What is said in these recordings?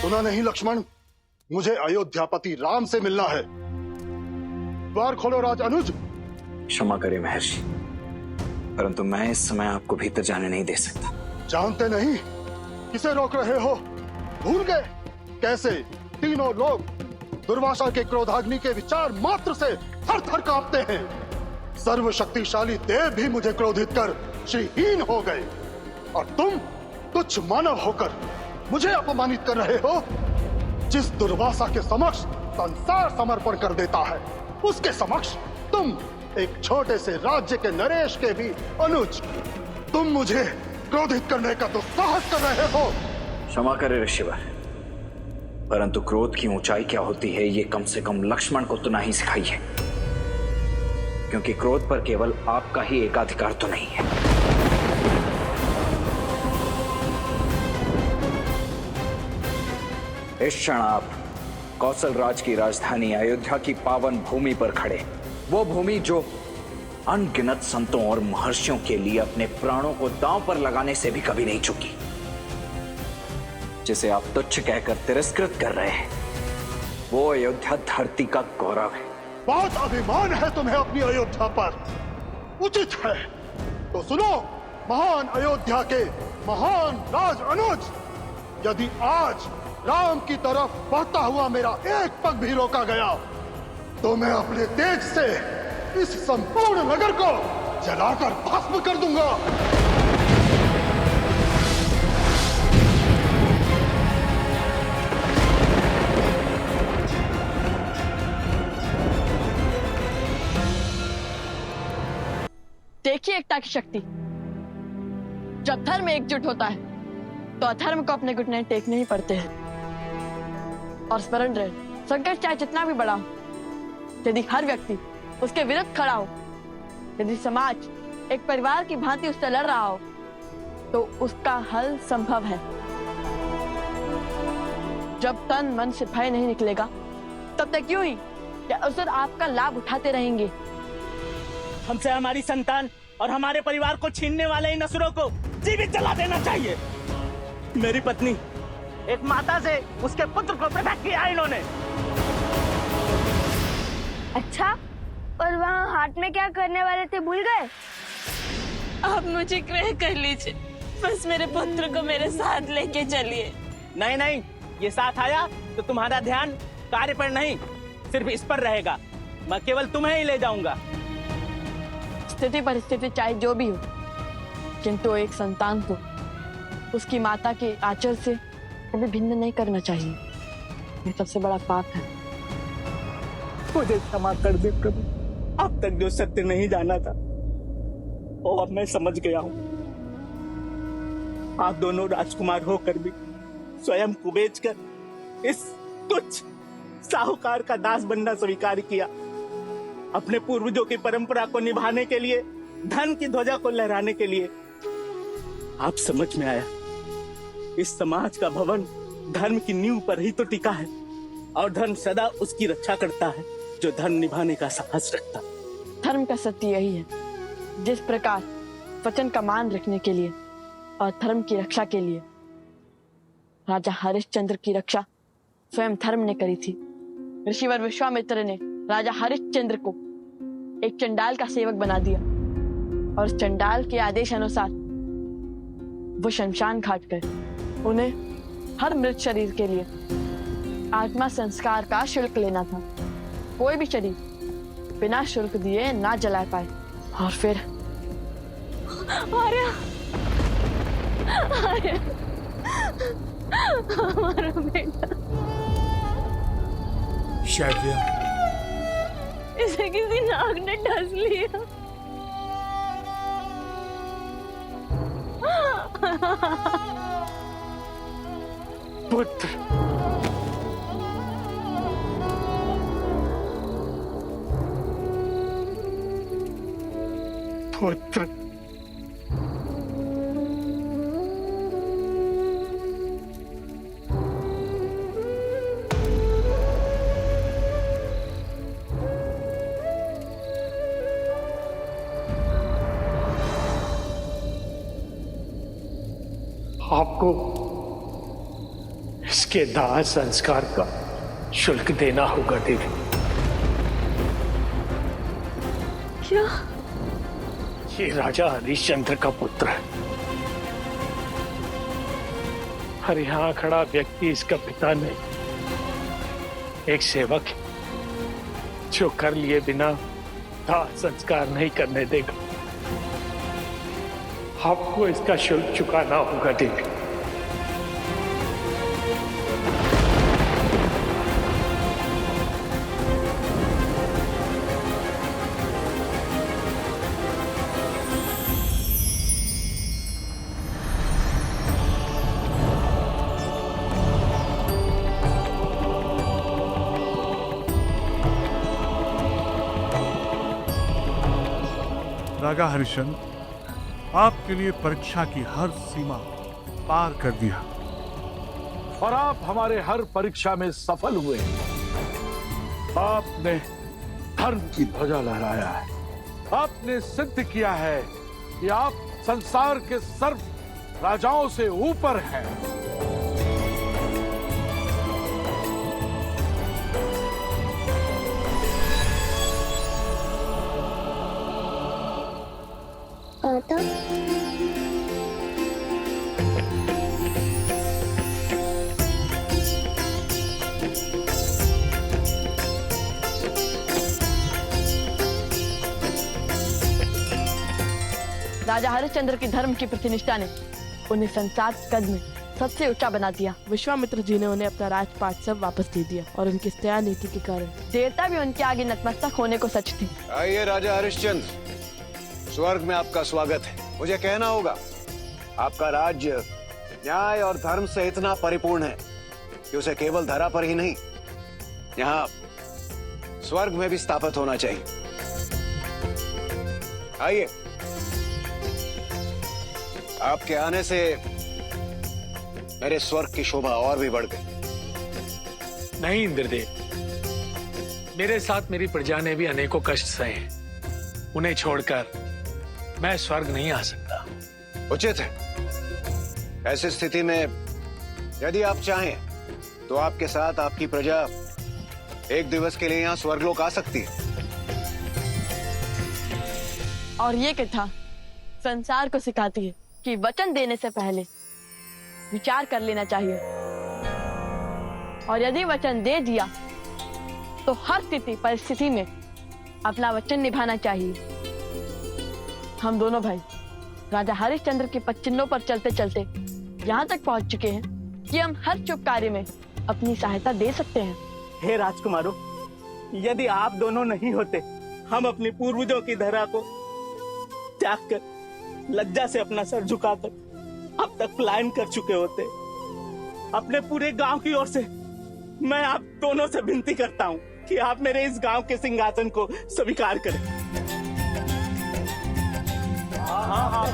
सुना नहीं लक्ष्मण, मुझे अयोध्यापति राम से मिलना है। द्वार खोलो राज अनुज। क्षमा करें महर्षि, परंतु मैं इस समय आपको भीतर जाने नहीं दे सकता। जानते नहीं किसे रोक रहे हो? भूल गए कैसे तीनों लोग दुर्वासा के क्रोधाग्नि के विचार मात्र से थर थर कांपते हैं। सर्वशक्तिशाली देव भी मुझे क्रोधित कर श्रीहीन हो गए, और तुम तुच्छ मानव होकर मुझे अपमानित कर रहे हो। जिस दुर्वासा के समक्ष संसार समर्पण कर देता है, उसके समक्ष तुम एक छोटे से राज्य के नरेश के भी अनुज, तुम मुझे क्रोधित करने का तो साहस कर रहे हो। क्षमा करें ऋषिवर, परंतु क्रोध की ऊंचाई क्या होती है ये कम से कम लक्ष्मण को तो नहीं सिखाई है, क्योंकि क्रोध पर केवल आपका ही एकाधिकार तो नहीं है। इस क्षण आप कौशल राज की राजधानी अयोध्या की पावन भूमि पर खड़े, वो भूमि जो अनगिनत संतों और महर्षियों के लिए अपने प्राणों को दांव पर लगाने से भी कभी नहीं चुकी, जिसे आप तुच्छ कहकर तिरस्कृत कर रहे हैं, वो अयोध्या धरती का गौरव है। बहुत अभिमान है तुम्हें अपनी अयोध्या पर, उचित है तो सुनो महान अयोध्या के महान राज अनुज। यदि आज राम की तरफ बढ़ता हुआ मेरा एक पग भी रोका गया, तो मैं अपने तेज से इस संपूर्ण नगर को जलाकर भस्म कर दूंगा। देखिए एकता की शक्ति। जब धर्म एकजुट होता है तो अधर्म को अपने घुटने टेकने ही पड़ते हैं। और स्मरण रहे, संकट चाहे जितना भी बड़ा हो, यदि हर व्यक्ति उसके विरुद्ध खड़ा हो, यदि समाज एक परिवार की भांति उससे लड़ रहा हो, तो उसका हल संभव है। जब तन मन से भय नहीं निकलेगा, तब तक यूं ही या असुर आपका लाभ उठाते रहेंगे। हमसे हमारी संतान और हमारे परिवार को छीनने वाले इन असुरों को जीवित जला देना चाहिए। मेरी पत्नी एक माता से उसके पुत्र को पृथक किया इन्होंने। अच्छा, और वहाँ हाट में क्या करने वाले थे, भूल गए? आप मुझे ग्रह कर लीजिए, बस मेरे पुत्र को मेरे साथ लेके चलिए। नहीं नहीं, ये साथ आया तो तुम्हारा ध्यान कार्य पर नहीं, सिर्फ इस पर रहेगा। मैं केवल तुम्हें ही ले जाऊंगा। स्थिति परिस्थिति चाहे जो भी हो, किंतु एक संतान को उसकी माता के आंचल से कभी भिन्न नहीं करना चाहिए। ये सबसे बड़ा पाप है। मुझे क्षमा कर दे प्रभु, अब तक जो सत्य नहीं जाना था वो अब मैं समझ गया हूँ। आप दोनों राजकुमार होकर भी स्वयं को बेचकर इस तुच्छ साहूकार का दास बनना स्वीकार किया। अपने पूर्वजों की परंपरा को निभाने के लिए, धन की ध्वजा को लहराने के लिए। आप समझ में आया, इस समाज का भवन धर्म की नींव पर ही तो टिका है, और धर्म सदा उसकी रक्षा करता है जो धर्म निभाने का साहस रखता। धर्म का सत्य यही है, जिस प्रकार वचन का मान रखने के लिए और धर्म की रक्षा के लिए राजा हरिश्चंद्र की रक्षा स्वयं धर्म ने करी थी। ऋषिवर विश्वामित्र ने राजा हरिश्चंद्र को एक चंडाल का सेवक बना दिया, और उस चंडाल के आदेश अनुसार वो शमशान घाट गए। उन्हें हर मृत शरीर के लिए आत्मा संस्कार का शुल्क लेना था। कोई भी शरीर बिना शुल्क दिए ना जला पाए। और फिर आर्या, आर्या, हमारा बेटा, शैव्य, इसे किसी नाग ने डस लिया। पुत्र, पुत्र, आपको इस इसके दाह संस्कार का शुल्क देना होगा देवी। क्या? ये राजा हरिश्चंद्र का पुत्र है और यहाँ खड़ा व्यक्ति इसका पिता नहीं, एक सेवक है जो कर लिए बिना दाह संस्कार नहीं करने देगा। आपको इसका शुल्क चुकाना होगा देवी। राजा हरिश्चंद्र, आपके लिए परीक्षा की हर सीमा पार कर दिया और आप हमारे हर परीक्षा में सफल हुए। आपने धर्म की ध्वजा लहराया है। आपने सिद्ध किया है कि आप संसार के सर्व राजाओं से ऊपर हैं। आता राजा हरिश्चंद्र की धर्म की प्रतिनिष्ठा ने उन्हें संसार कद में सबसे ऊंचा बना दिया। विश्वामित्र जी ने उन्हें अपना राजपाट सब वापस दे दिया और उनकी दया नीति के कारण देवता भी उनके आगे नतमस्तक होने को सच थी। आइए राजा हरिश्चंद्र, स्वर्ग में आपका स्वागत है। मुझे कहना होगा, आपका राज्य न्याय और धर्म से इतना परिपूर्ण है कि उसे केवल धरा पर ही नहीं, यहाँ स्वर्ग में भी स्थापित होना चाहिए। आइए, आपके आने से मेरे स्वर्ग की शोभा और भी बढ़ गई। नहीं इंद्रदेव, मेरे साथ मेरी प्रजा ने भी अनेकों कष्ट सहे हैं। उन्हें छोड़कर मैं स्वर्ग नहीं आ सकता। उचित है। ऐसी स्थिति में यदि आप चाहें तो आपके साथ आपकी प्रजा एक दिवस के लिए यहाँ स्वर्गलोक आ सकती है। और ये कथा संसार को सिखाती है कि वचन देने से पहले विचार कर लेना चाहिए और यदि वचन दे दिया तो हर स्थिति परिस्थिति में अपना वचन निभाना चाहिए। हम दोनों भाई राजा हरिश्चंद्र के पद चिन्हों पर चलते चलते यहाँ तक पहुँच चुके हैं कि हम हर शुभ कार्य में अपनी सहायता दे सकते हैं। हे राजकुमारों, यदि आप दोनों नहीं होते, हम अपने पूर्वजों की धरा को त्याग कर लज्जा से अपना सर झुकाकर अब तक पलायन कर चुके होते। अपने पूरे गांव की ओर से मैं आप दोनों से विनती करता हूं कि आप मेरे इस गांव के सिंहासन को स्वीकार करें। हाँ आप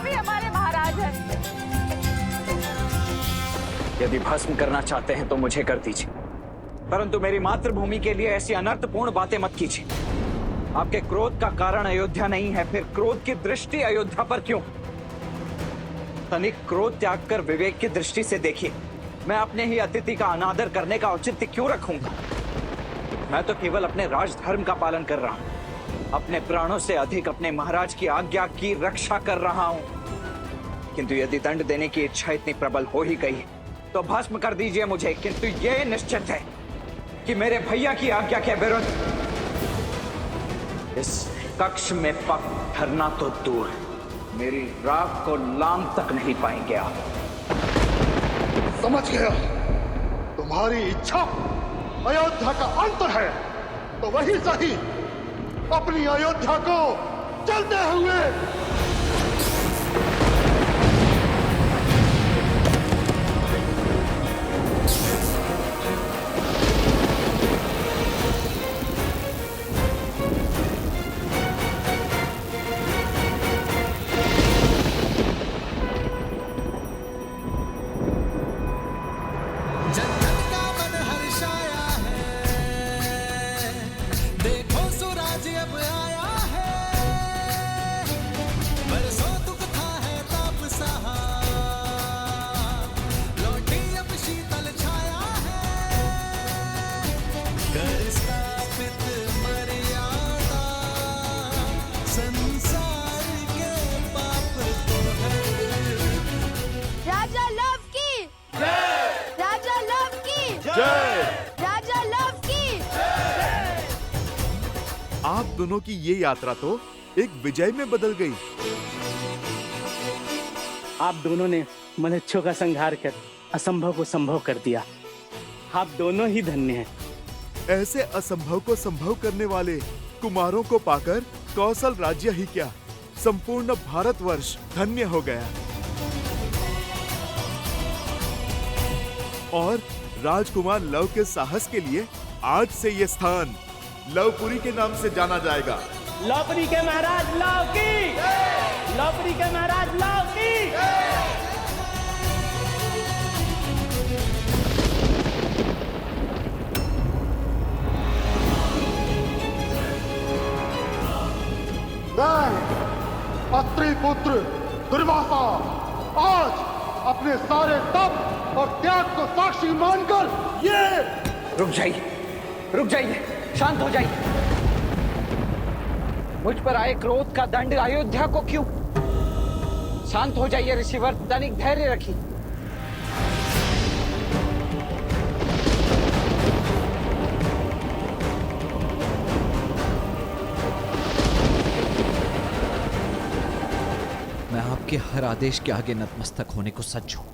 ही हमारे महाराज हैं। यदि भस्म करना चाहते हैं तो मुझे कर दीजिए, परंतु मेरी मातृभूमि के लिए ऐसी अनर्थपूर्ण बातें मत कीजिए। आपके क्रोध का कारण अयोध्या नहीं है, फिर क्रोध की दृष्टि अयोध्या पर क्यों? तनिक क्रोध त्याग कर विवेक की दृष्टि से देखिए। मैं अपने ही अतिथि का अनादर करने का औचित्य क्यों रखूंगा? मैं तो केवल अपने राजधर्म का पालन कर रहा हूं, अपने प्राणों से अधिक अपने महाराज की आज्ञा की रक्षा कर रहा हूं। किंतु यदि दंड देने की इच्छा इतनी प्रबल हो ही गई तो भस्म कर दीजिए मुझे, किंतु यह निश्चित है कि मेरे भैया की आज्ञा के विरुद्ध इस कक्ष में पग धरना तो दूर, मेरी राख को लांग तक नहीं पाएंगे आप। समझ गया, तुम्हारी इच्छा अयोध्या का अंत है, तो वही सही अपनी अयोध्या को चलते हुए आप दोनों की ये यात्रा तो एक विजय में बदल गई। आप दोनों ने मनुष्यों का संहार कर असंभव को संभव कर दिया। आप दोनों ही धन्य हैं। ऐसे असंभव को संभव करने वाले कुमारों को पाकर कौशल राज्य ही क्या, संपूर्ण भारतवर्ष धन्य हो गया। और राजकुमार लव के साहस के लिए आज से ये स्थान लवपुरी के नाम से जाना जाएगा। लवपुरी के महाराज लव की, लवपुरी के महाराज लव की। मैं अत्रि पुत्र दुर्वासा आज अपने सारे तप और त्याग को साक्षी मानकर ये रुक जाइए, शांत हो जाइए। मुझ पर आए क्रोध का दंड अयोध्या को क्यों? शांत हो जाइए ऋषिवर, तनिक धैर्य रखिए। मैं आपके हर आदेश के आगे नतमस्तक होने को सज्ज हूं।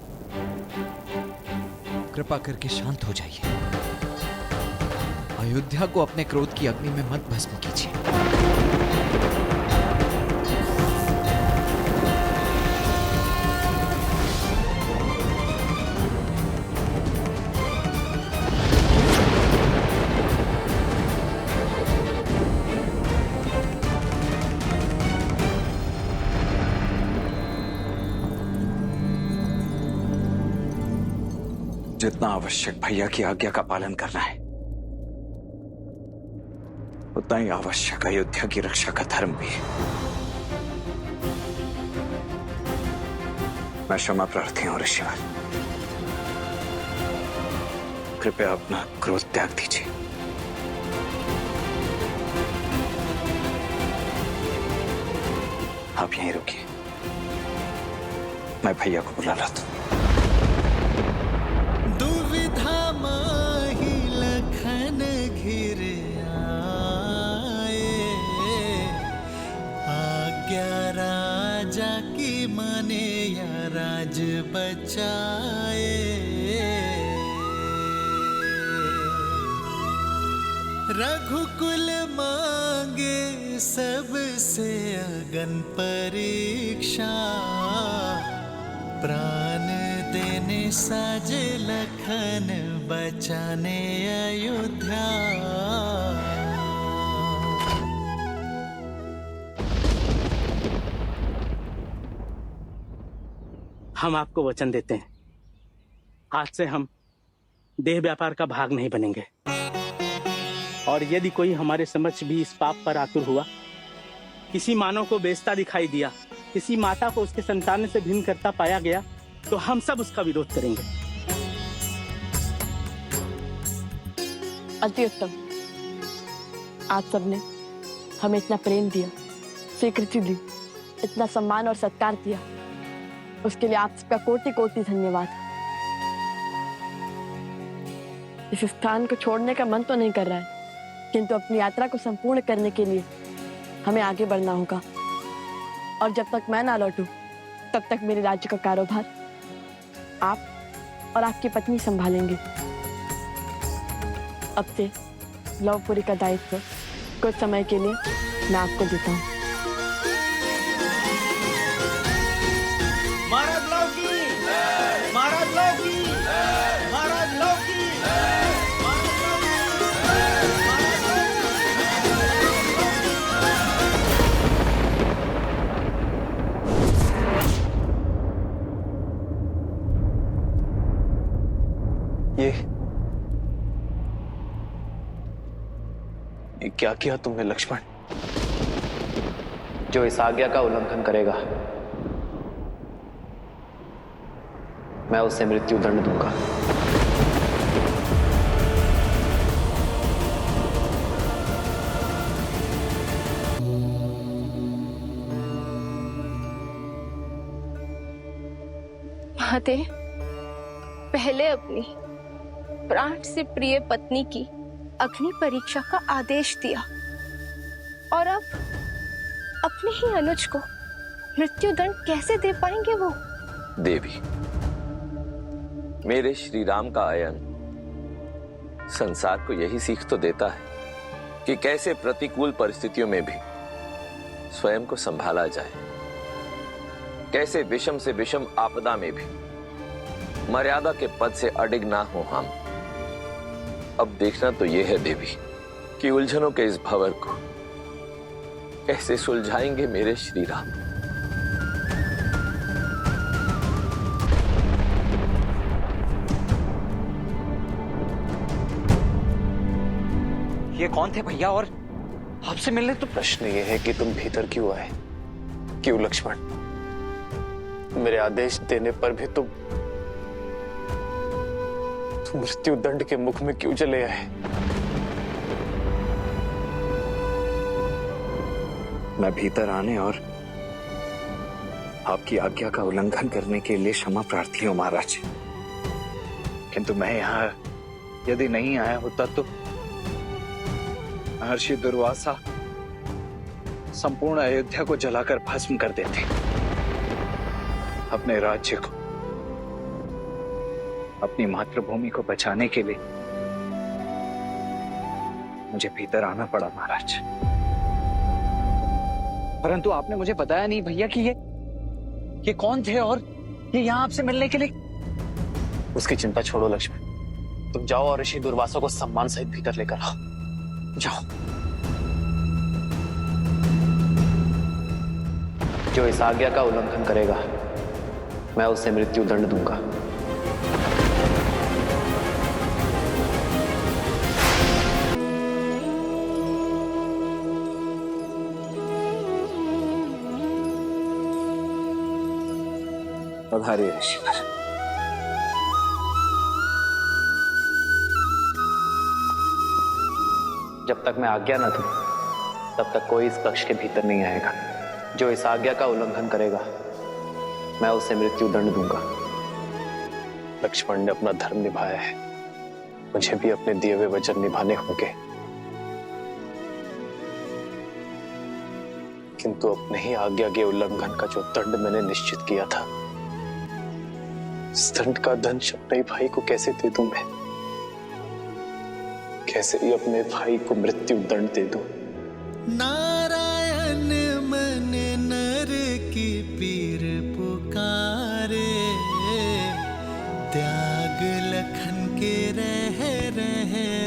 कृपा करके शांत हो जाइए। अयोध्या को अपने क्रोध की अग्नि में मत भस्म कीजिए। जितना आवश्यक भैया की आज्ञा का पालन करना है, उतना ही आवश्यक अयोध्या की रक्षा का धर्म भी है। मैं क्षमा प्रार्थी हूं ऋषिवर, कृपया अपना क्रोध त्याग दीजिए। आप यहीं रुकिए, मैं भैया को बुला लाता हूं। दुविधा माही लखन घिर आए, आज्ञा राजा की माने या राज बचाए। रघुकुल मांगे सबसे अगन परीक्षा, प्राण देने साज लखन बचाने अयोध्या। हम आपको वचन देते हैं, आज से हम देह व्यापार का भाग नहीं बनेंगे। और यदि कोई हमारे समक्ष भी इस पाप पर आतुर हुआ, किसी मानव को बेचता दिखाई दिया, किसी माता को उसके संतान से भिन्न करता पाया गया, तो हम सब उसका विरोध करेंगे। अति उत्तम। आप सबने हमें इतना प्रेम दिया, स्वीकृति दी, इतना सम्मान और सत्कार दिया, उसके लिए आप सबका कोटि कोटि धन्यवाद। इस स्थान को छोड़ने का मन तो नहीं कर रहा है, किंतु अपनी यात्रा को संपूर्ण करने के लिए हमें आगे बढ़ना होगा। और जब तक मैं ना लौटूं, तब तक मेरे राज्य का कारोबार आप और आपकी पत्नी संभालेंगे। अब से लवपुरी का दायित्व कुछ समय के लिए मैं आपको देता हूँ। महाराज लव की, महाराज लव की, महाराज लव की। ये क्या किया तुमने लक्ष्मण? जो इस आज्ञा का उल्लंघन करेगा, मैं उसे मृत्यु दंड दूंगा। महादेव, पहले अपनी प्राण से प्रिय पत्नी की अग्नि परीक्षा का आदेश दिया, और अब अपने ही अनुज को मृत्यु दंड कैसे दे पाएंगे वो? देवी, मेरे श्री राम का आयन संसार को यही सीख तो देता है कि कैसे प्रतिकूल परिस्थितियों में भी स्वयं को संभाला जाए, कैसे विषम से विषम आपदा में भी मर्यादा के पद से अडिग ना हो हम। अब देखना तो यह है देवी कि उलझनों के इस भंवर को कैसे सुलझाएंगे मेरे श्री राम। ये कौन थे भैया और आपसे मिलने? तो प्रश्न ये है कि तुम भीतर क्यों आए? क्यों लक्ष्मण? मेरे आदेश देने पर भी तुम मृत्यु दंड के मुख में क्यों चले आए? मैं भीतर आने और आपकी आज्ञा का उल्लंघन करने के लिए क्षमा प्रार्थी हूं महाराज, किंतु मैं यहाँ यदि नहीं आया होता तो महर्षि दुर्वासा संपूर्ण अयोध्या को जलाकर भस्म कर देते। अपने राज्य को, अपनी मातृभूमि को बचाने के लिए मुझे भीतर आना पड़ा महाराज। परंतु आपने मुझे बताया नहीं भैया कि ये कौन थे और ये यहाँ आपसे मिलने के लिए। उसकी चिंता छोड़ो लक्ष्मण, तुम जाओ और ऋषि दुर्वासा को सम्मान सहित भीतर लेकर आओ। जाओ। जो इस आज्ञा का उल्लंघन करेगा मैं उसे मृत्यु दंड दूंगा। पधारिए ऋषिवर। जब तक मैं आज्ञा न दूं, तब तक कोई इस कक्ष के भीतर नहीं आएगा। जो इस आज्ञा का उल्लंघन करेगा मैं उसे मृत्यु दंड दूंगा। लक्ष्मण ने अपना धर्म निभाया है, मुझे भी अपने दिए हुए वचन निभाने होंगे, किंतु अपने ही आज्ञा के उल्लंघन का जो दंड मैंने निश्चित किया था, इस दंड का दंश अपने भाई को कैसे दे दूं मैं? कैसे ही अपने भाई को मृत्यु दंड दे दूं? नारायण मन नर की पीर पुकारे, त्याग लखन के रह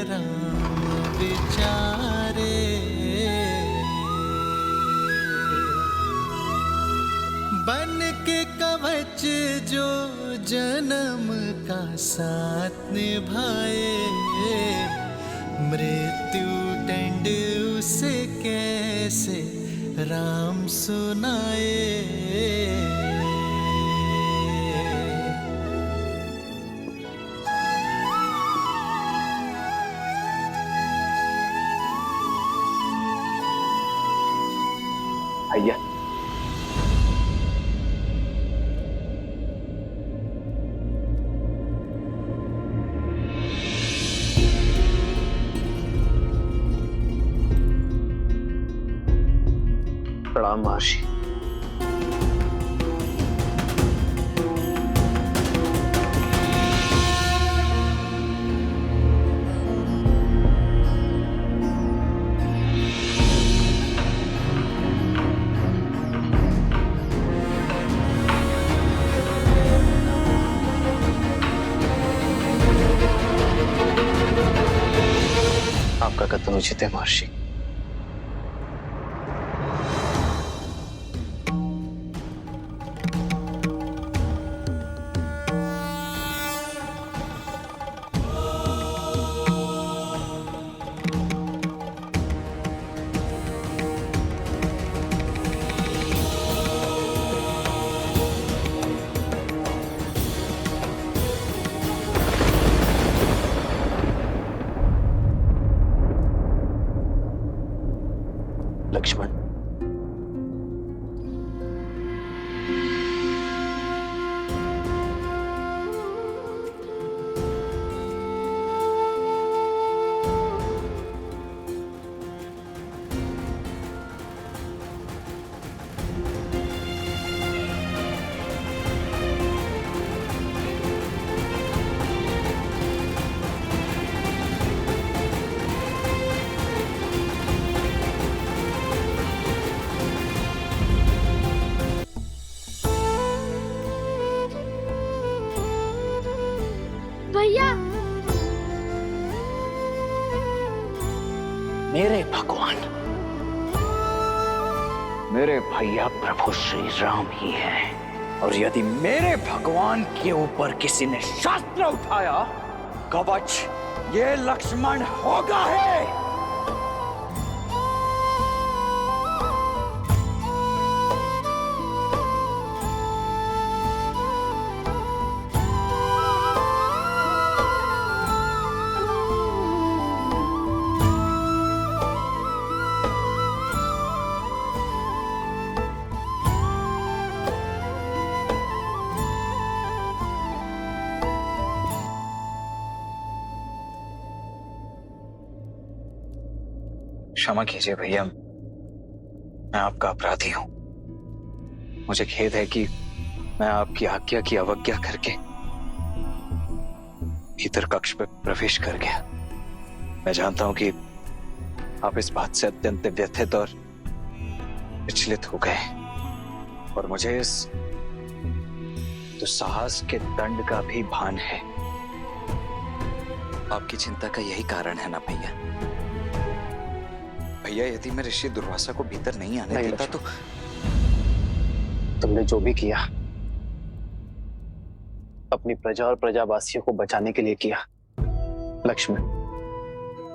राम विचारे। बन के कवच जो जन्म का साथ निभाए, मृत्यु दंड उसे कैसे राम सुनाए। भैया प्रणाम महर्षि। आपका कथन उचित है महर्षि। भैया मेरे भगवान, मेरे भैया प्रभु श्री राम ही हैं। और यदि मेरे भगवान के ऊपर किसी ने शस्त्र उठाया, कवच ये लक्ष्मण होगा है। क्षमा कीजिए भैया, मैं आपका अपराधी हूं। मुझे खेद है कि मैं आपकी आज्ञा की अवज्ञा करके भीतर कक्ष में प्रवेश कर गया। मैं जानता हूं कि आप इस बात से अत्यंत व्यथित और विचलित हो गए, और मुझे इस दुस्साहस के दंड का भी भान है। आपकी चिंता का यही कारण है ना भैया? भैया, यदि मैं ऋषि दुर्वासा को भीतर नहीं आने देता तो तुमने जो भी किया अपनी प्रजा और प्रजावासियों को बचाने के लिए किया। लक्ष्मण,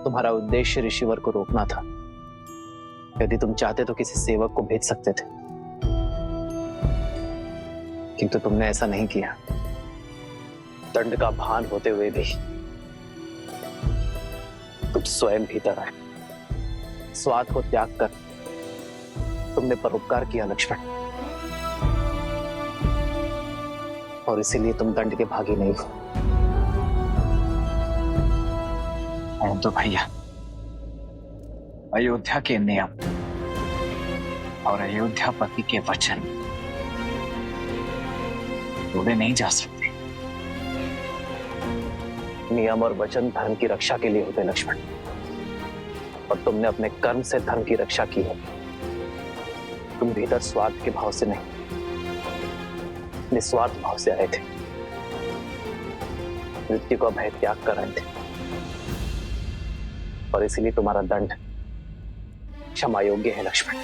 तुम्हारा उद्देश्य ऋषिवर को रोकना था। यदि तुम चाहते तो किसी सेवक को भेज सकते थे, किंतु तुमने ऐसा नहीं किया। दंड का भान होते हुए भी तुम स्वयं भीतर आए। स्वार्थ को त्याग कर तुमने परोपकार किया लक्ष्मण, और इसीलिए तुम दंड के भागी नहीं हो। तो भैया, अयोध्या के नियम और अयोध्यापति के वचन तोड़े नहीं जा सकते। नियम और वचन धर्म की रक्षा के लिए होते लक्ष्मण, और तुमने अपने कर्म से धर्म की रक्षा की है। तुम भीतर स्वार्थ के भाव से नहीं, निस्वार्थ भाव से आए थे। मृत्यु का भय त्याग कर आए थे, और इसीलिए तुम्हारा दंड क्षमा योग्य है लक्ष्मण।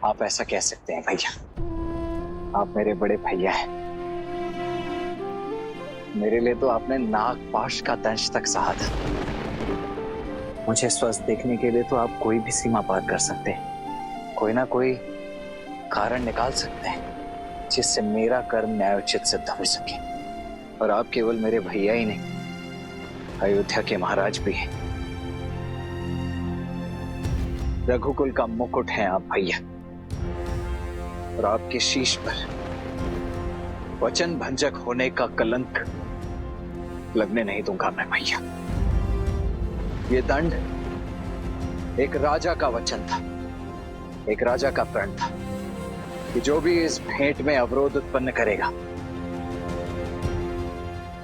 आप ऐसा कह सकते हैं भैया, आप मेरे बड़े भैया हैं। मेरे लिए तो आपने नागपाश का दंश तक सहा था। मुझे स्वस्थ देखने के लिए तो आप कोई भी सीमा पार कर सकते हैं, कोई ना कोई कारण निकाल सकते हैं जिससे मेरा कर्म न्यायोचित सिद्ध हो सके। और आप केवल मेरे भैया ही नहीं, अयोध्या के महाराज भी हैं। रघुकुल का मुकुट है आप भैया, और आपके शीश पर वचन भंजक होने का कलंक लगने नहीं दूंगा मैं भैया। ये दंड एक राजा का वचन था, एक राजा का प्रण था कि जो भी इस भेंट में अवरोध उत्पन्न करेगा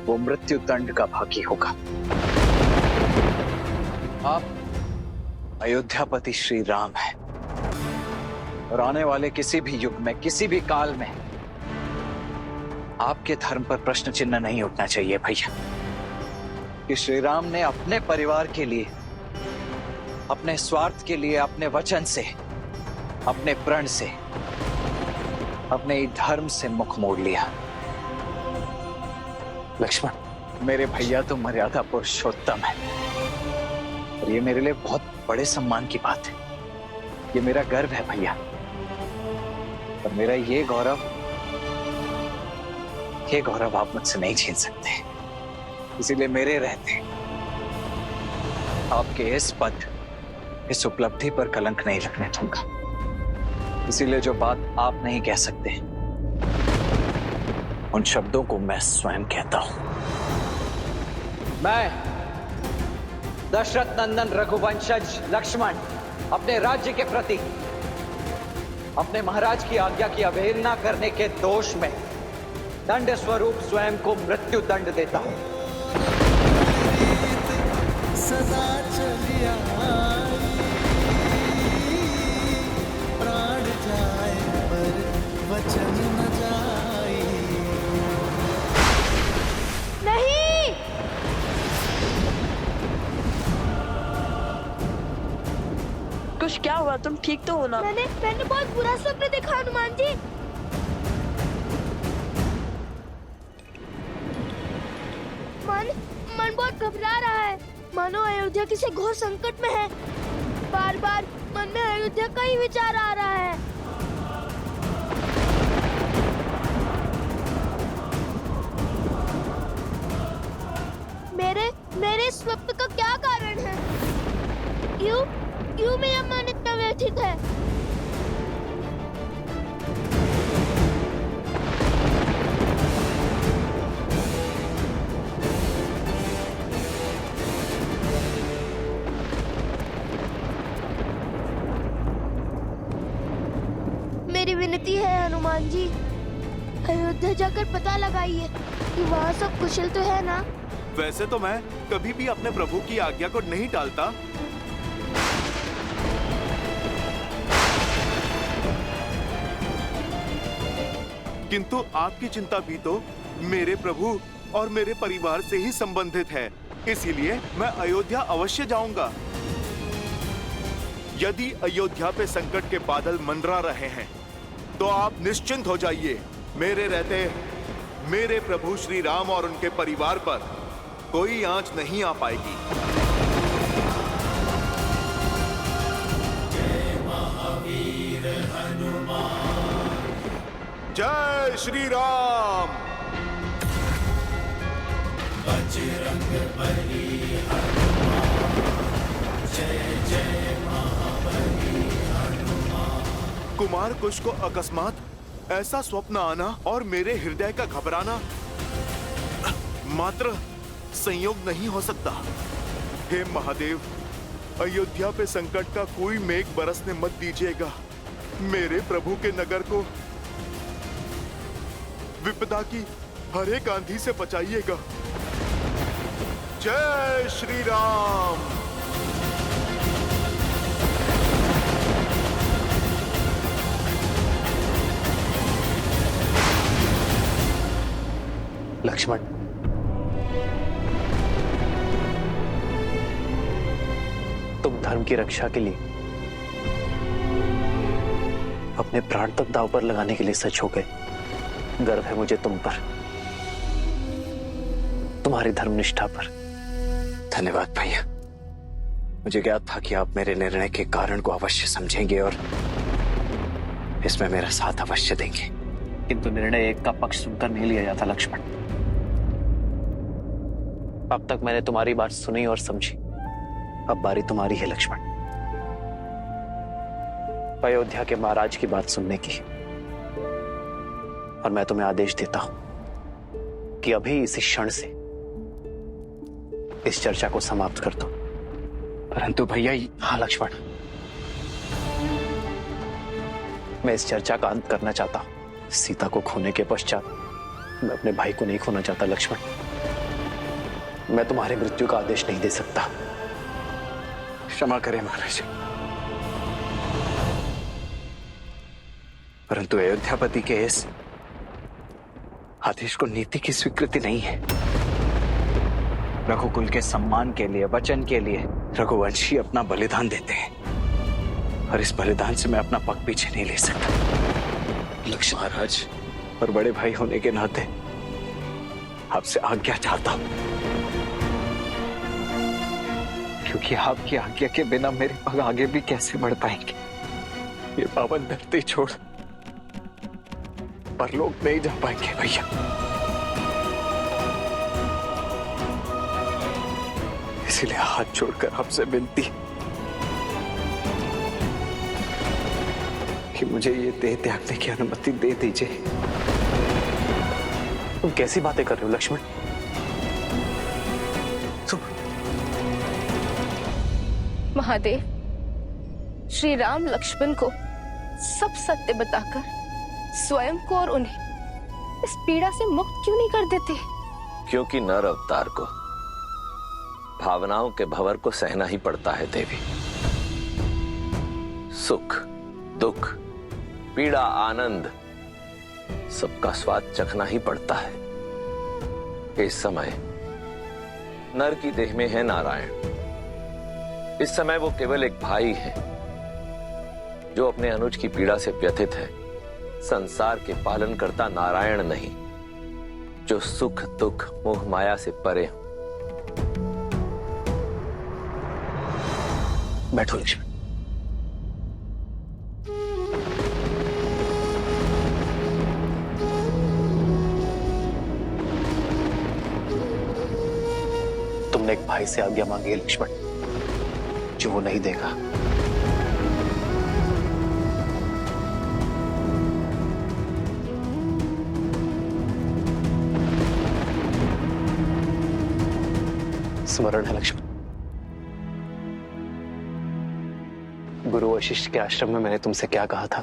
वो मृत्यु दंड का भागी होगा। आप अयोध्यापति श्री राम हैं, और आने वाले किसी भी युग में, किसी भी काल में आपके धर्म पर प्रश्न चिन्ह नहीं उठना चाहिए भैया कि श्री राम ने अपने परिवार के लिए, अपने स्वार्थ के लिए, अपने वचन से, अपने प्रण से, अपने धर्म से मुख मोड़ लिया। लक्ष्मण, मेरे भैया तो मर्यादा पुरुषोत्तम है, और ये मेरे लिए बहुत बड़े सम्मान की बात है। ये मेरा गर्व है भैया, और मेरा ये गौरव आप मुझसे नहीं छीन सकते। इसीलिए मेरे रहते आपके इस पद, इस उपलब्धि पर कलंक नहीं लगने दूंगा। इसीलिए जो बात आप नहीं कह सकते, उन शब्दों को मैं स्वयं कहता हूं। मैं दशरथ नंदन रघुवंशज लक्ष्मण अपने राज्य के प्रति अपने महाराज की आज्ञा की अवहेलना करने के दोष में दंड स्वरूप स्वयं को मृत्यु दंड देता हूं। सदा चलिया कुछ क्या हुआ? तुम ठीक तो हो ना? मैंने बहुत बुरा सपना देखा हनुमान जी। मन बहुत घबरा रहा है, मानो अयोध्या किसी घोर संकट में है। बार बार मन में अयोध्या का ही विचार आ रहा है। मेरे स्वप्न का क्या कारण है? क्यों मेरा मन इतना व्यथित है? मेरी विनती है हनुमान जी, अयोध्या जाकर पता लगाइए कि वहाँ सब कुशल तो है ना? वैसे तो मैं कभी भी अपने प्रभु की आज्ञा को नहीं टालता, किंतु आपकी चिंता भी तो मेरे प्रभु और मेरे परिवार से ही संबंधित है। इसीलिए मैं अयोध्या अवश्य जाऊंगा। यदि अयोध्या पे संकट के बादल मंडरा रहे हैं तो आप निश्चिंत हो जाइए। मेरे रहते मेरे प्रभु श्री राम और उनके परिवार पर कोई आंच नहीं आ पाएगी। जय महावीर हनुमान, जय श्री राम। बजरंग बली हनुमान, जय जय महाबली हनुमान। कुमार कुश को अकस्मात ऐसा स्वप्न आना और मेरे हृदय का घबराना मात्र संयोग नहीं हो सकता। हे महादेव, अयोध्या पे संकट का कोई मेघ बरसने मत दीजिएगा। मेरे प्रभु के नगर को विपदा की हर एक आंधी से बचाइएगा। जय श्री राम। लक्ष्मण, तुम धर्म की रक्षा के लिए अपने प्राण तक दांव पर लगाने के लिए सच हो गए। गर्व है मुझे तुम पर, तुम्हारी धर्मनिष्ठा पर। धन्यवाद भैया। मुझे ज्ञात था कि आप मेरे निर्णय के कारण को अवश्य समझेंगे और इसमें मेरा साथ अवश्य देंगे, किंतु निर्णय एक का पक्ष सुनकर नहीं लिया जाता लक्ष्मण। अब तक मैंने तुम्हारी बात सुनी और समझी, अब बारी तुम्हारी है लक्ष्मण, अयोध्या के महाराज की बात सुनने की। और मैं तुम्हें आदेश देता हूं कि अभी इसी क्षण से इस चर्चा को समाप्त कर दो। परंतु भैया, हाँ लक्ष्मण, मैं इस चर्चा का अंत करना चाहता हूं। सीता को खोने के पश्चात मैं अपने भाई को नहीं खोना चाहता लक्ष्मण। मैं तुम्हारी मृत्यु का आदेश नहीं दे सकता। क्षमा करें महाराज, परंतु अयोध्यापति के इस आदेश को नीति की स्वीकृति नहीं है। रघुकुल के सम्मान के लिए, वचन के लिए रघुवंशी अपना बलिदान देते हैं और इस बलिदान से मैं अपना पग पीछे नहीं ले सकता। लक्ष्मण महाराज, और बड़े भाई होने के नाते आपसे आज्ञा चाहता हूं, क्योंकि आपकी आज्ञा के बिना मेरे पग आगे भी कैसे बढ़ पाएंगे। ये पावन धरती छोड़ परलोक नहीं जा पाएंगे भैया। इसीलिए हाथ जोड़कर आपसे विनती कि मुझे ये देह त्यागने की अनुमति दे दीजिए। तुम कैसी बातें कर रहे हो लक्ष्मण? महादेव, श्री राम लक्ष्मण को सब सत्य बताकर स्वयं को और उन्हें इस पीड़ा से मुक्त क्यों नहीं कर देते? क्योंकि नर अवतार को भावनाओं के भंवर को सहना ही पड़ता है देवी। सुख, दुख, पीड़ा, आनंद, सबका स्वाद चखना ही पड़ता है। इस समय नर की देह में है नारायण। इस समय वो केवल एक भाई है, जो अपने अनुज की पीड़ा से व्यथित है, संसार के पालनकर्ता नारायण नहीं, जो सुख दुख मोह माया से परे हो। बैठो लक्ष्मण। तुमने एक भाई से आज्ञा मांगी है लक्ष्मण, जो वो नहीं देगा। स्मरण है लक्ष्मण, गुरु वशिष्ठ के आश्रम में मैंने तुमसे क्या कहा था?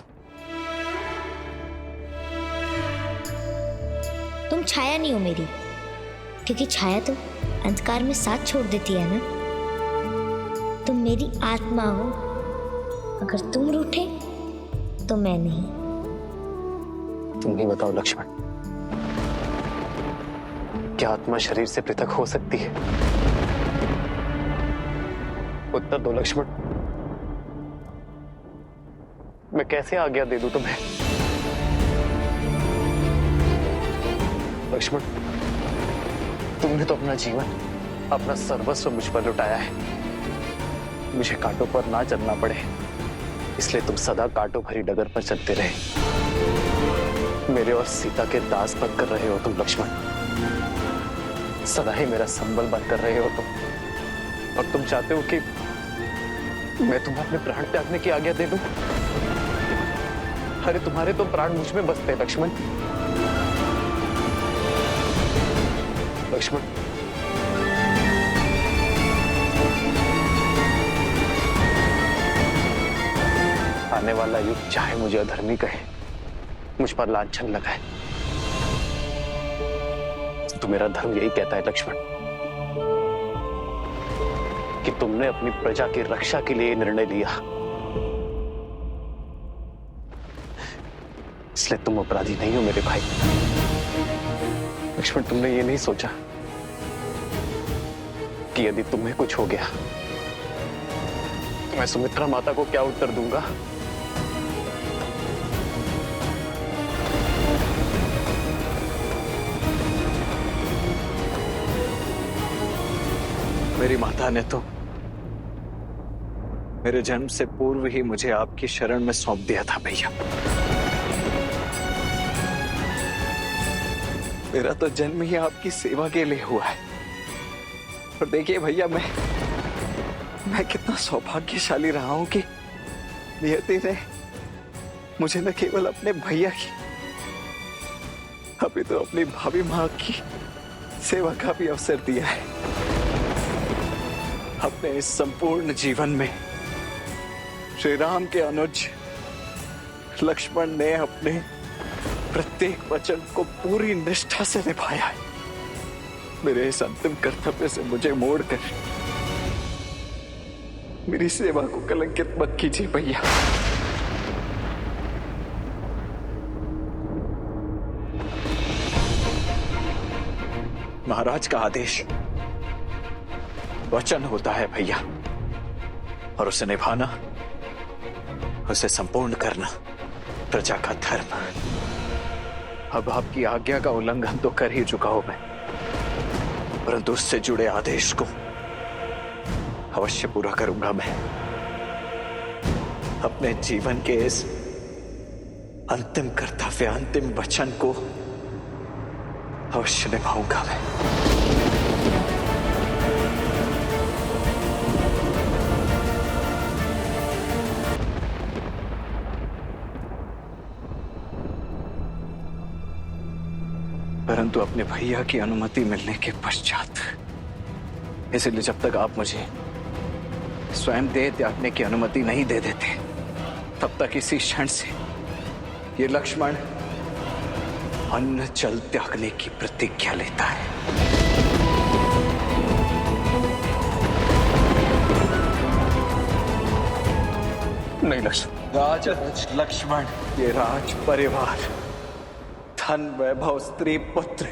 तुम छाया नहीं हो मेरी, क्योंकि छाया तो अंधकार में साथ छोड़ देती है ना। तुम मेरी आत्मा हो, अगर तुम रूठे तो मैं नहीं। तुम ही बताओ लक्ष्मण, क्या आत्मा शरीर से पृथक हो सकती है? उत्तर दो लक्ष्मण। मैं कैसे आज्ञा दे दूं तुम्हें? लक्ष्मण, तुमने तो अपना जीवन, अपना सर्वस्व मुझ पर लुटाया है। मुझे कांटों पर ना चलना पड़े, इसलिए तुम सदा कांटों भरी डगर पर चलते रहे। मेरे और सीता के दास बनकर रहे हो तुम लक्ष्मण। सदा ही मेरा संबल बनकर रहे हो तुम, और तुम चाहते हो कि मैं तुम्हें अपने प्राण त्यागने की आज्ञा दे दूं? अरे तुम्हारे तो प्राण मुझ में बसते लक्ष्मण। लक्ष्मण, आने वाला युग चाहे मुझे अधर्मी कहे, मुझ पर लांछन लगाए, तो मेरा धर्म यही कहता है लक्ष्मण कि तुमने अपनी प्रजा की रक्षा के लिए निर्णय लिया, इसलिए तुम अपराधी नहीं हो मेरे भाई। लक्ष्मण, तुमने ये नहीं सोचा कि यदि तुम्हें कुछ हो गया तो मैं सुमित्रा माता को क्या उत्तर दूंगा? मेरी माता ने तो मेरे जन्म से पूर्व ही मुझे आपकी शरण में सौंप दिया था भैया। मेरा तो जन्म ही आपकी सेवा के लिए हुआ है। और देखिए भैया, मैं कितना सौभाग्यशाली रहा हूं कि नियति ने मुझे न केवल अपने भैया की, अभी तो अपनी भाभी मां की सेवा का भी अवसर दिया है। अपने इस संपूर्ण जीवन में श्री राम के अनुज लक्ष्मण ने अपने प्रत्येक वचन को पूरी निष्ठा से निभाया है। मेरे इस अंतिम कर्तव्य से मुझे मोड़कर मेरी सेवा को कलंकित मत कीजिए भैया। महाराज का आदेश वचन होता है भैया, और उसे निभाना, उसे संपूर्ण करना प्रजा का धर्म। अब आपकी आज्ञा का उल्लंघन तो कर ही चुका हूं मैं, परंतु उससे जुड़े आदेश को अवश्य पूरा करूंगा मैं। अपने जीवन के इस अंतिम कर्तव्य, अंतिम वचन को अवश्य निभाऊंगा मैं। परंतु अपने भैया की अनुमति मिलने के पश्चात, इसलिए जब तक आप मुझे स्वयं देह त्यागने की अनुमति नहीं दे देते, तब तक इसी क्षण से ये लक्ष्मण अन्न जल त्यागने की प्रतिज्ञा लेता है। नहीं लक्ष्मण। राज लक्ष्मण, ये राज परिवार, धन वैभव, स्त्री पुत्र,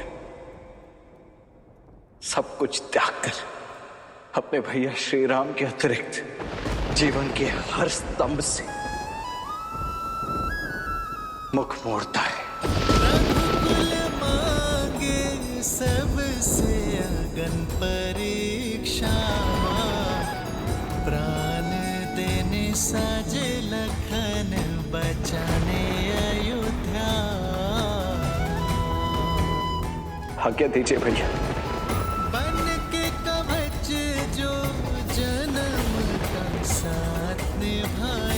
सब कुछ त्याग कर अपने भैया श्री राम के अतिरिक्त जीवन के हर स्तंभ से मुख मोड़ता है। मांगे सबसे अगन परीक्षा, प्राण देने साजे लखन बचाने अयोध्या। आज्ञा दीजिए भैया। बन के कवच जो जन्म का साथ निभा